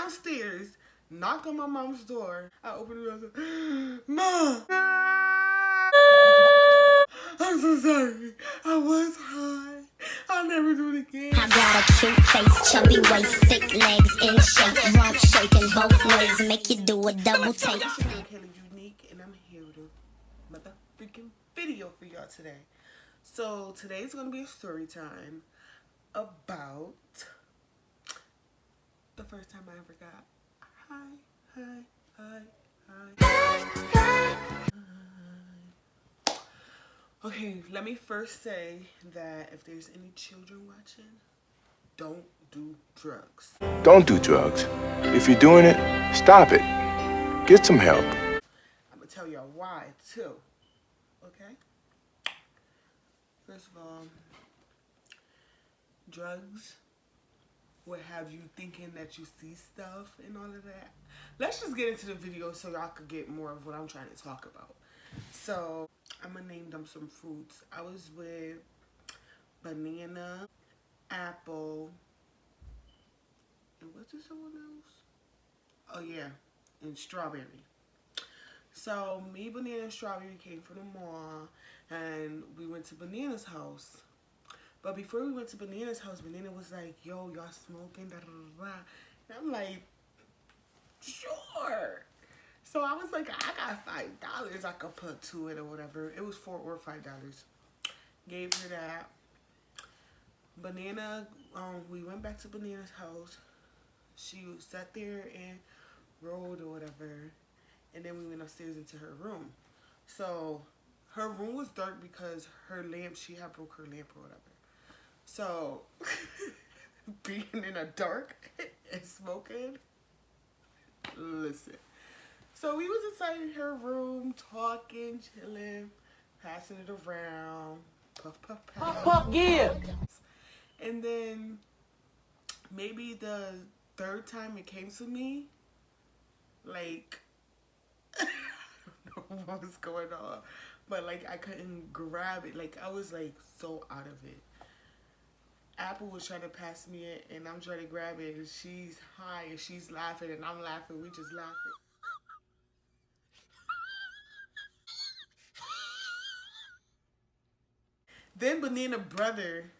downstairs, knock on my mom's door. I open the door and say, Mom! I'm so sorry. I was high. I'll never do it again. I got a cute face, chubby waist, thick legs in shape, rump shaking both ways, make you do a double take. It's your girl Kayla Unique, and I'm here with a motherfucking video for y'all today. So today's gonna be a story time about the first time I ever got high. Okay, let me first say that if there's any children watching, don't do drugs. Don't do drugs. If you're doing it, stop it. Get some help. I'm gonna tell y'all why too. Okay? First of all, drugs will have you thinking that you see stuff and all of that. Let's just get into the video so y'all could get more of what I'm trying to talk about. So, I'm gonna name them some fruits. I was with banana, apple, and what's this someone else? Oh yeah, and strawberry. So, me, banana, and strawberry came from the mall, and we went to Banana's house. But before we went to Banana's house, Banana was like, yo, y'all smoking, da da da da. And I'm like, sure. So I was like, I got $5 I could put to it or whatever. It was $4 or $5. Gave her that. Banana, we went back to Banana's house. She sat there and rolled or whatever. And then we went upstairs into her room. So her room was dark because her lamp, she had broke her lamp or whatever. So being in a dark and smoking, listen. So we was inside her room, talking, chilling, passing it around, puff, puff, puff. Fuck yeah. And then maybe the third time it came to me, like, I don't know what was going on, but like I couldn't grab it. Like I was like so out of it. Apple was trying to pass me it, and I'm trying to grab it, and she's high, and she's laughing, and I'm laughing. We just laughing. Then Banana brother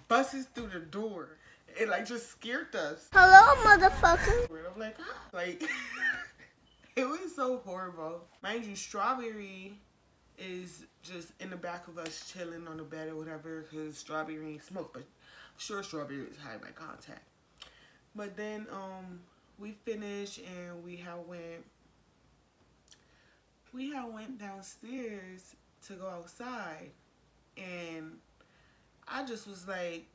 busts through the door. It like just scared us. Hello, motherfucker. I'm like, ah. Like, it was so horrible. Mind you, Strawberry is just in the back of us chilling on the bed or whatever because Strawberry ain't smoke, but I'm sure Strawberry was high by contact. But then we finished and we had went downstairs to go outside. And I just was like,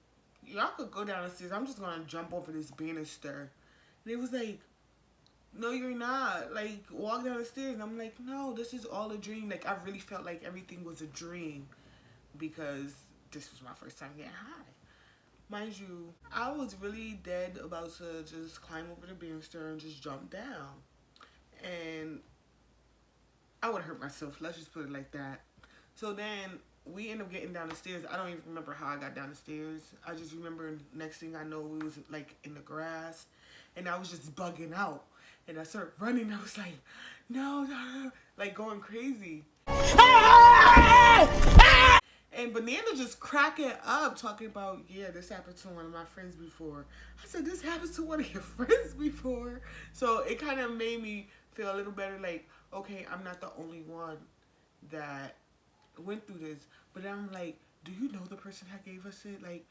y'all could go down the stairs. I'm just going to jump over this banister. And it was like, no, you're not. Like, walk down the stairs. And I'm like, no, this is all a dream. Like, I really felt like everything was a dream because this was my first time getting high. Mind you, I was really dead about to just climb over the banister and just jump down. And I would hurt myself. Let's just put it like that. So then we ended up getting down the stairs. I don't even remember how I got down the stairs. I just remember next thing I know, we was like in the grass and I was just bugging out. And I started running. I was like, no, like going crazy. And Banana just cracking up talking about, yeah, this happened to one of my friends before. I said, this happened to one of your friends before? So it kind of made me feel a little better like, okay, I'm not the only one that went through this. But I'm like, do you know the person that gave us it? Like,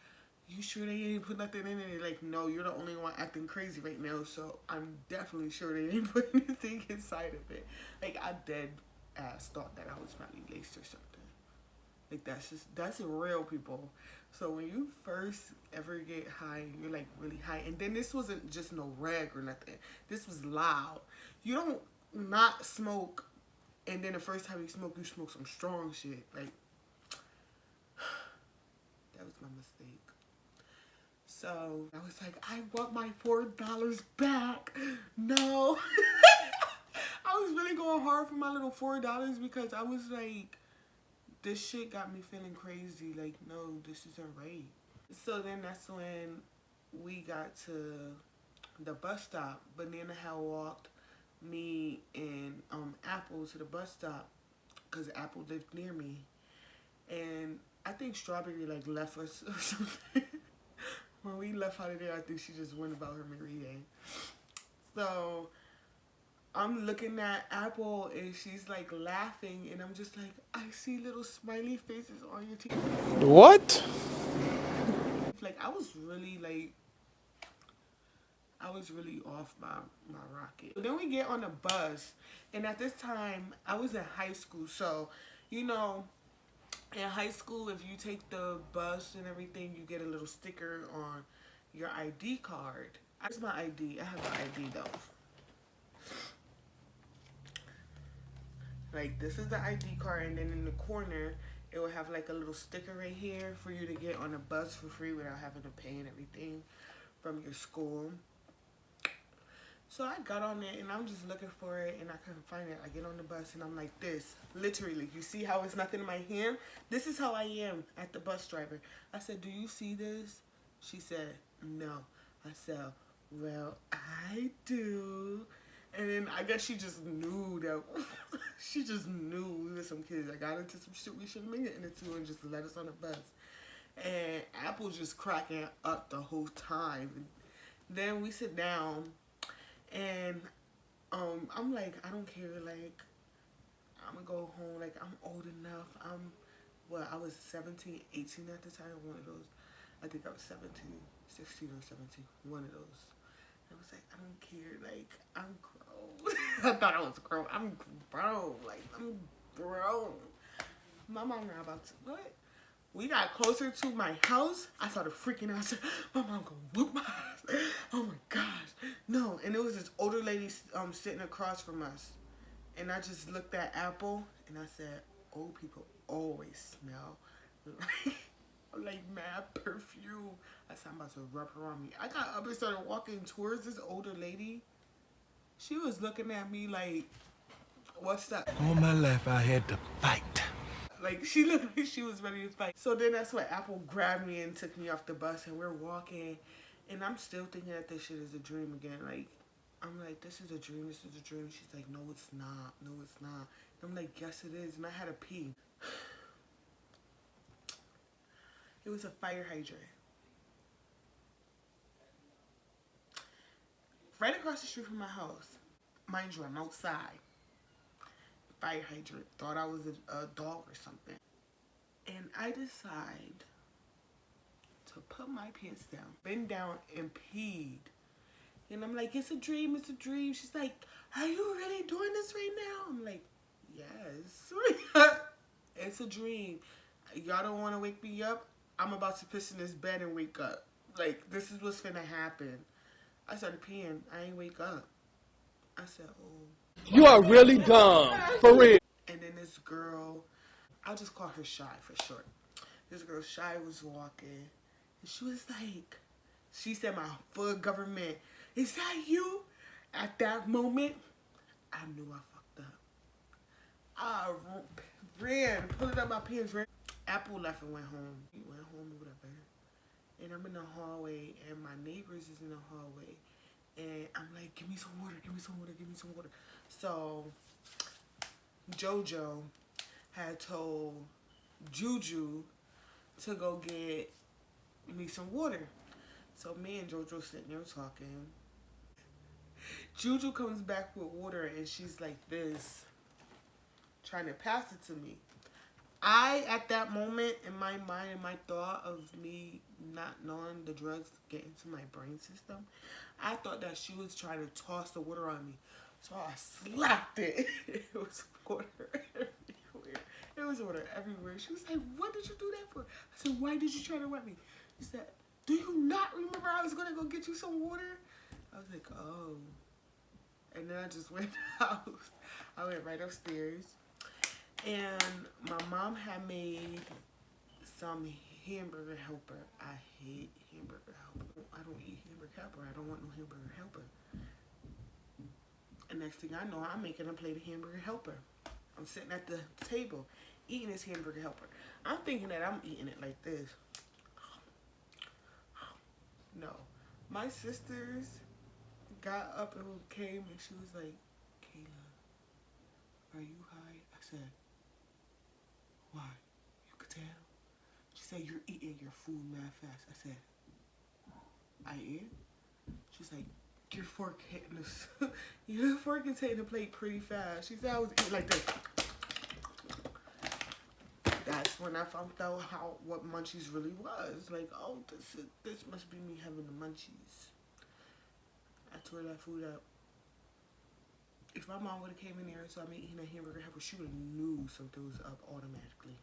you sure they ain't put nothing in it? Like, no, you're the only one acting crazy right now, so I'm definitely sure they ain't put anything inside of it. Like, I dead ass thought that I was probably laced or something. Like, that's real, people. So when you first ever get high, you're like really high, and then this wasn't just no reg or nothing. This was loud. You don't not smoke and then the first time you smoke some strong shit. Like, that was my mistake. So I was like, I want my $4 back. No. I was really going hard for my little $4 because I was like, this shit got me feeling crazy. Like, no, this isn't right. So then that's when we got to the bus stop. Banana had walked me and Apple to the bus stop because Apple lived near me. And I think Strawberry like left us or something. When we left out of there, I think she just went about her merry day. So I'm looking at Apple and she's like laughing, and I'm just like, I see little smiley faces on your teeth. What? Like I was really off my rocket. Then we get on the bus, and at this time I was in high school, so you know, in high school if you take the bus and everything, you get a little sticker on your ID card. That's my ID. I have an ID though. Like, this is the ID card, and then in the corner it will have like a little sticker right here for you to get on a bus for free without having to pay and everything from your school. So I got on it and I'm just looking for it and I couldn't find it. I get on the bus and I'm like this, literally. You see how it's nothing in my hand? This is how I am at the bus driver. I said, do you see this? She said, no. I said, well, I do. And then I guess she just knew that, she just knew we were some kids that got into some shit we shouldn't be getting into and just let us on the bus. And Apple just cracking up the whole time. And then we sit down and I'm like, I don't care, like, I'm gonna go home, like, I'm old enough. I was 17, 18 at the time, one of those. I think I was 17, 16 or 17, one of those. I was like, I don't care, like, I'm grown. I thought I was grown. I'm grown, like, I'm grown. My mom and I about to, what? We got closer to my house. I started freaking out. I said, my mom gonna whoop my ass. Oh my gosh. No, and it was this older lady sitting across from us. And I just looked at Apple and I said, old people always smell like mad perfume. I said, I'm about to rub her on me. I got up and started walking towards this older lady. She was looking at me like, what's that? All my life I had to fight. Like, she looked like she was ready to fight. So then that's when Apple grabbed me and took me off the bus and we're walking. And I'm still thinking that this shit is a dream again. Like, I'm like, this is a dream, this is a dream. She's like, no, it's not. No, it's not. And I'm like, yes, it is. And I had to pee. It was a fire hydrant. Right across the street from my house. Mind you, I'm outside. Fire hydrant. Thought I was a dog or something. And I decide to put my pants down, bend down, and peed. And I'm like, it's a dream, it's a dream. She's like, are you really doing this right now? I'm like, yes. It's a dream. Y'all don't want to wake me up? I'm about to piss in this bed and wake up. Like, this is what's finna happen. I started peeing. I ain't wake up. I said, oh. You are really dumb, for real. And then this girl, I'll just call her Shy for short. This girl, Shy, was walking. And she was like, she said my full government, is that you? At that moment, I knew I fucked up. I ran, pulled up my pants, ran. Apple left and went home. He went home or whatever. And I'm in the hallway, and my neighbors is in the hallway. And I'm like, give me some water, give me some water, give me some water. So, JoJo had told Juju to go get me some water. So me and JoJo sitting there talking. Juju comes back with water and she's like this, trying to pass it to me. At that moment, in my mind, in my thought of me not knowing the drugs get into my brain system, I thought that she was trying to toss the water on me. So I slapped it. It was water everywhere. It was water everywhere. She was like, what did you do that for? I said, why did you try to wet me? She said, do you not remember I was going to go get you some water? I was like, oh. And then I just went out. I went right upstairs. And my mom had made some hamburger helper. I hate hamburger helper. I don't eat hamburger helper. I don't want no hamburger helper. And next thing I know, I'm making a plate of hamburger helper. I'm sitting at the table eating this hamburger helper. I'm thinking that I'm eating it like this. No. My sisters got up and came and she was like, Kayla, are you high? I said, why? You could tell. She said, you're eating your food mad fast. I said, I am? She's like, your fork hitting this. Your fork is hitting the plate pretty fast. She said I was eating like this. That's when I found out what munchies really was. Like, oh, this must be me having the munchies. I tore that food up. If my mom would have came in there and saw me eating a hamburger helper, she would have knew something was up automatically.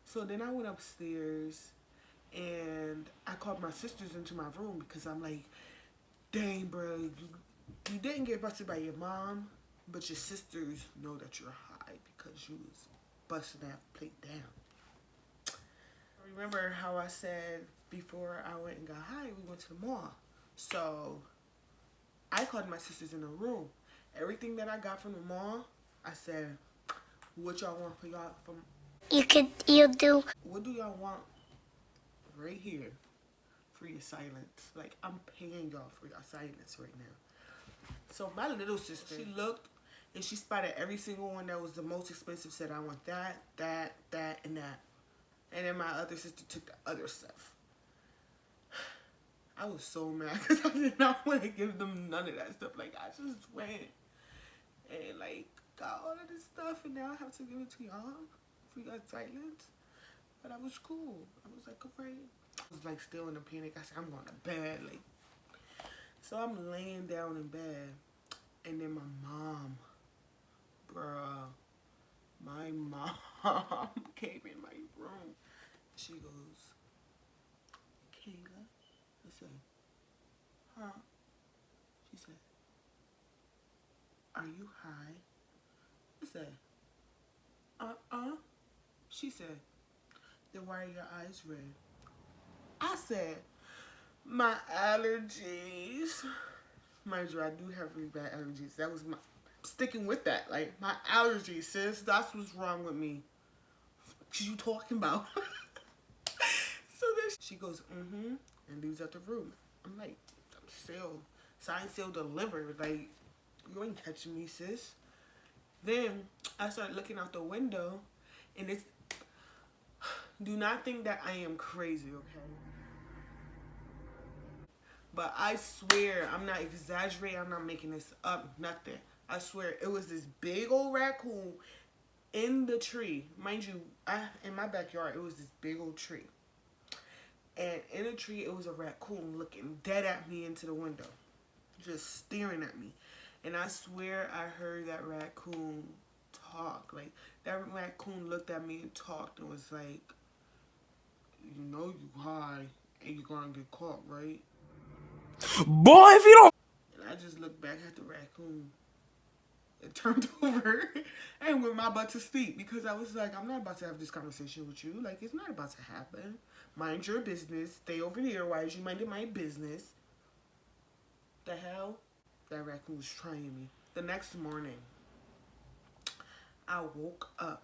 So then I went upstairs and I called my sisters into my room because I'm like, dang, bro, you didn't get busted by your mom, but your sisters know that you're high because you was busting that plate down. Remember how I said before I went and got high, we went to the mall. So I called my sisters in the room. Everything that I got from the mall, I said, what y'all want for y'all from? You'll do. What do y'all want right here for your silence? Like, I'm paying y'all for your silence right now. So my little sister, she looked and she spotted every single one that was the most expensive, said, I want that, that, that, and that. And then my other sister took the other stuff. I was so mad because I did not want to give them none of that stuff. Like, I just went and, like, got all of this stuff, and now I have to give it to y'all for your silence. But I was cool. I was like, alright. I was, like, still in a panic. I said, I'm going to bed. Like, so I'm laying down in bed, and then my mom, bruh, my mom came in my room. She goes, Kayla? I said, huh? She said, are you high? I said, She said, then why are your eyes red? I said, my allergies. Mind you, I do have really bad allergies. That was my, sticking with that. Like, my allergies, sis. That's what's wrong with me. What you talking about? So then she goes, and leaves out the room. I'm like, signed, sealed, delivered. Like, you ain't catching me, sis. Then I started looking out the window, and it's, do not think that I am crazy, okay? But I swear, I'm not exaggerating, I'm not making this up, nothing. I swear, it was this big old raccoon in the tree. Mind you, in my backyard, it was this big old tree. And in the tree, it was a raccoon looking dead at me into the window. Just staring at me. And I swear I heard that raccoon talk. Like, that raccoon looked at me and talked and was like, you know you high and you're gonna get caught, right? Boy, if you don't... And I just looked back at the raccoon and turned over and went my butt to sleep because I was like, I'm not about to have this conversation with you. Like, it's not about to happen. Mind your business. Stay over there. Why is you minding my business? The hell? That raccoon was trying me. The next morning, I woke up.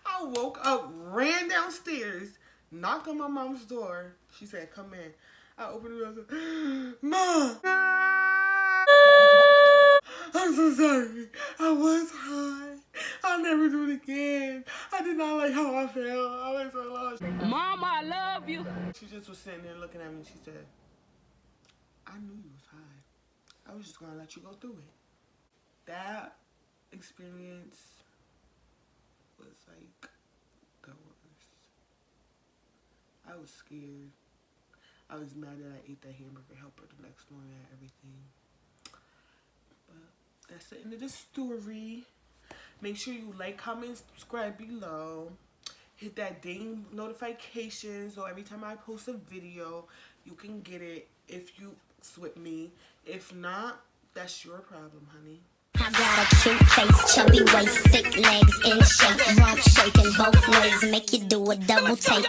I woke up, ran downstairs, knocked on my mom's door. She said, come in. I opened the door and said, Mom! I'm so sorry. I was high. I'll never do it again. I did not like how I felt. I was so lost. Mama, I love you. She just was sitting there looking at me and she said, I knew you was high. I was just going to let you go through it. That experience was like the worst. I was scared. I was mad that I ate that hamburger helper the next morning and everything. But that's the end of the story. Make sure you like, comment, subscribe below. Hit that ding notification so every time I post a video, you can get it if you with me. If not, that's your problem, honey. I got a cute face, chubby waist, thick legs in shape, rump shaking both ways, make you do a double take.